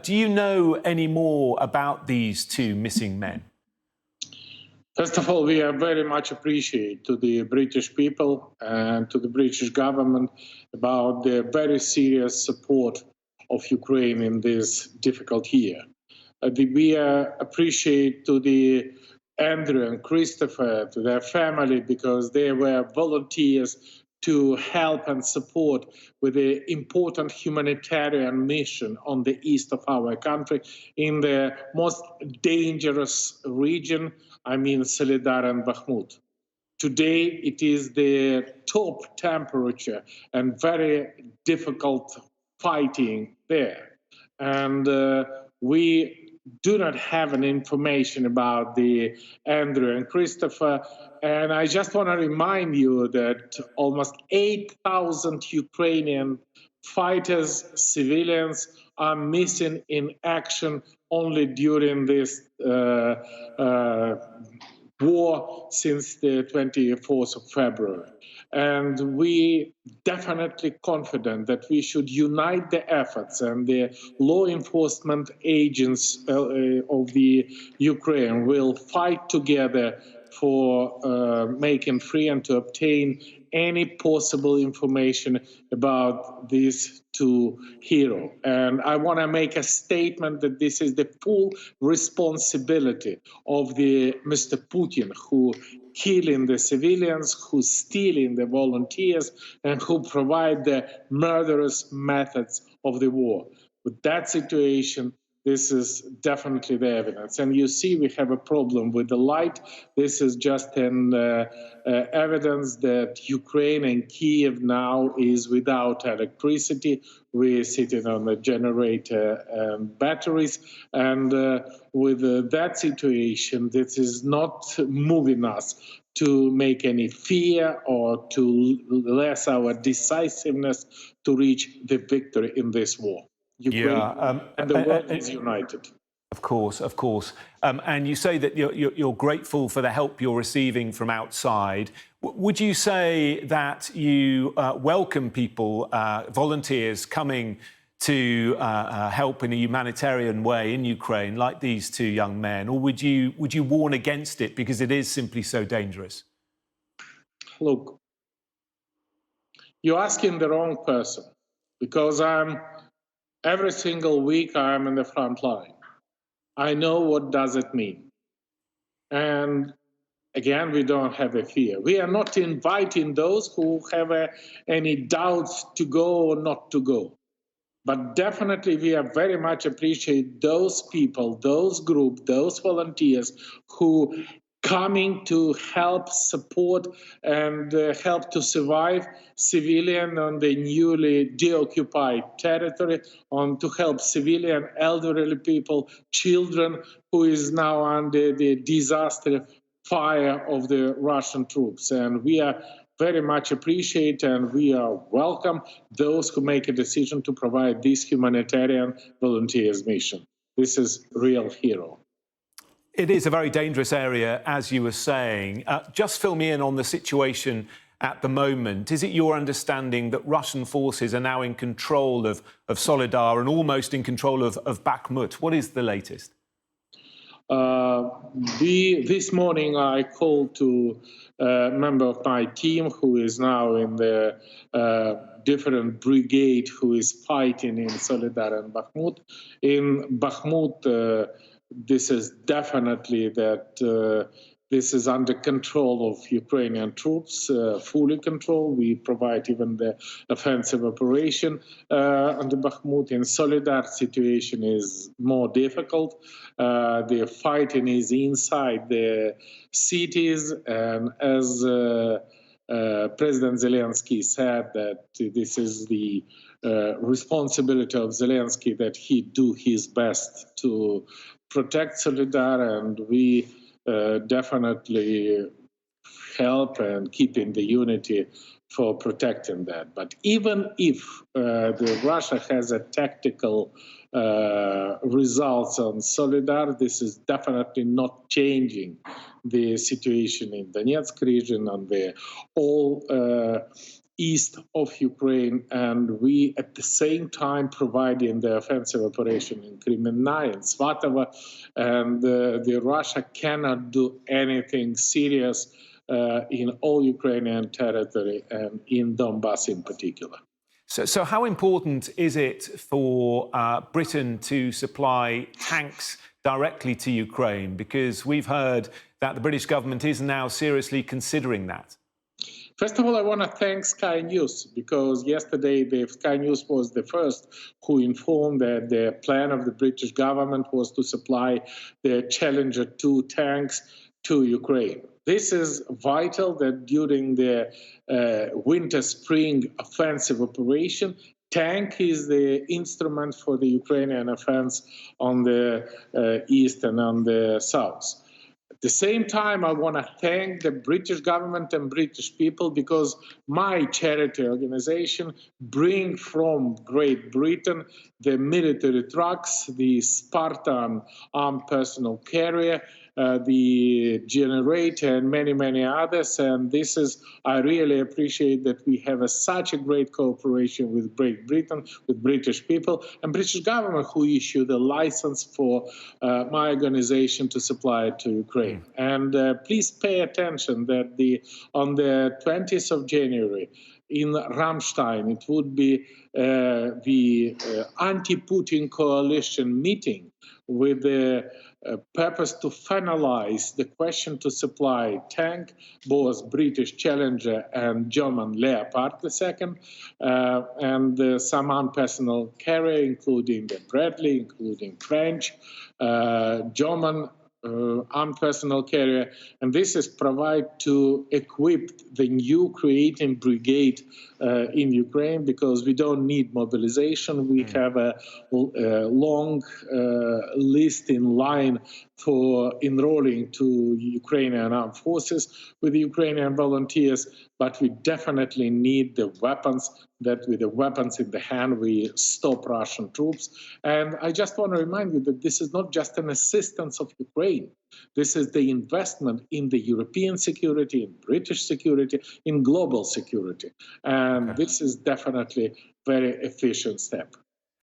Do you know any more about these two missing men? First of all, we are very much appreciate to the British people and to the British government about the very serious support of Ukraine in this difficult year. We appreciate to the Andrew and Christopher, to their family, because they were volunteers to help and support with the important humanitarian mission on the east of our country in the most dangerous region, I mean Solidar and Bakhmut. Today it is the top temperature and very difficult fighting there. And we do not have any information about the Andrew and Christopher. And I just want to remind you that almost 8,000 Ukrainian fighters, civilians, are missing in action only during this war since the 24th of February. And we definitely confident that we should unite the efforts, and the law enforcement agents of the Ukraine will fight together for making free and to obtain any possible information about these two heroes. And I want to make a statement that this is the full responsibility of the Mr. Putin, who killing the civilians, who stealing the volunteers, and who provide the murderous methods of the war. With that situation, this is definitely the evidence. And you see, we have a problem with the light. This is just an evidence that Ukraine and Kiev now is without electricity. We're sitting on a generator and batteries. And with that situation, this is not moving us to make any fear or to less our decisiveness to reach the victory in this war. Ukraine and the world is united. Of course, of course. And you say that you're grateful for the help you're receiving from outside. Would you say that you welcome people, volunteers coming to help in a humanitarian way in Ukraine, like these two young men, or would you warn against it because it is simply so dangerous? Look, you're asking the wrong person, because every single week I'm in the front line. I know what does it mean. And again, we don't have a fear. We are not inviting those who have any doubts to go or not to go. But definitely we are very much appreciate those people, those groups, those volunteers who coming to help support and help to survive civilian on the newly deoccupied territory, on to help civilian elderly people, children who is now under the disaster fire of the Russian troops. And we are very much appreciate and we are welcome those who make a decision to provide this humanitarian volunteers mission. This is real hero. It is a very dangerous area, as you were saying. Just fill me in on the situation at the moment. Is it your understanding that Russian forces are now in control of Solidar and almost in control of Bakhmut? What is the latest? This morning I called to a member of my team who is now in the different brigade who is fighting in Solidar and Bakhmut. In Bakhmut, this is definitely that this is under control of Ukrainian troops, fully control. We provide even the offensive operation under Bakhmut. In Solidar, situation is more difficult. The fighting is inside the cities, and as President Zelensky said, that this is the responsibility of Zelensky that he do his best to protect Solidar, and we definitely help and keeping the unity for protecting that. But even if Russia has a tactical results on Solidar, this is definitely not changing the situation in Donetsk region, on the all east of Ukraine, and we at the same time providing the offensive operation in Kremenna and Svatova, and the Russia cannot do anything serious in all Ukrainian territory and in Donbass in particular. So how important is it for Britain to supply tanks directly to Ukraine? Because we've heard that the British government is now seriously considering that. First of all, I want to thank Sky News, because yesterday the Sky News was the first who informed that the plan of the British government was to supply the Challenger 2 tanks to Ukraine. This is vital that during the winter-spring offensive operation, tank is the instrument for the Ukrainian offense on the east and on the south. At the same time, I want to thank the British government and British people, because my charity organization bring from Great Britain the military trucks, the Spartan armed personnel carrier, the generator, and many, many others. And this is, I really appreciate that we have such a great cooperation with Great Britain, with British people, and British government who issued a license for my organization to supply it to Ukraine. And please pay attention that on the 20th of January in Ramstein, it would be the anti-Putin coalition meeting with the purpose to finalize the question to supply tank, both British Challenger and German Leopard II, and some armed personnel carrier, including the Bradley, including French, German armed personnel carrier, and this is provide to equip the new creating brigade in Ukraine, because we don't need mobilization. We have a long list in line for enrolling to Ukrainian armed forces with the Ukrainian volunteers, but we definitely need the weapons, that with the weapons in the hand we stop Russian troops. And I just want to remind you that this is not just an assistance of Ukraine. This is the investment in the European security, in British security, in global security. And this is definitely a very efficient step.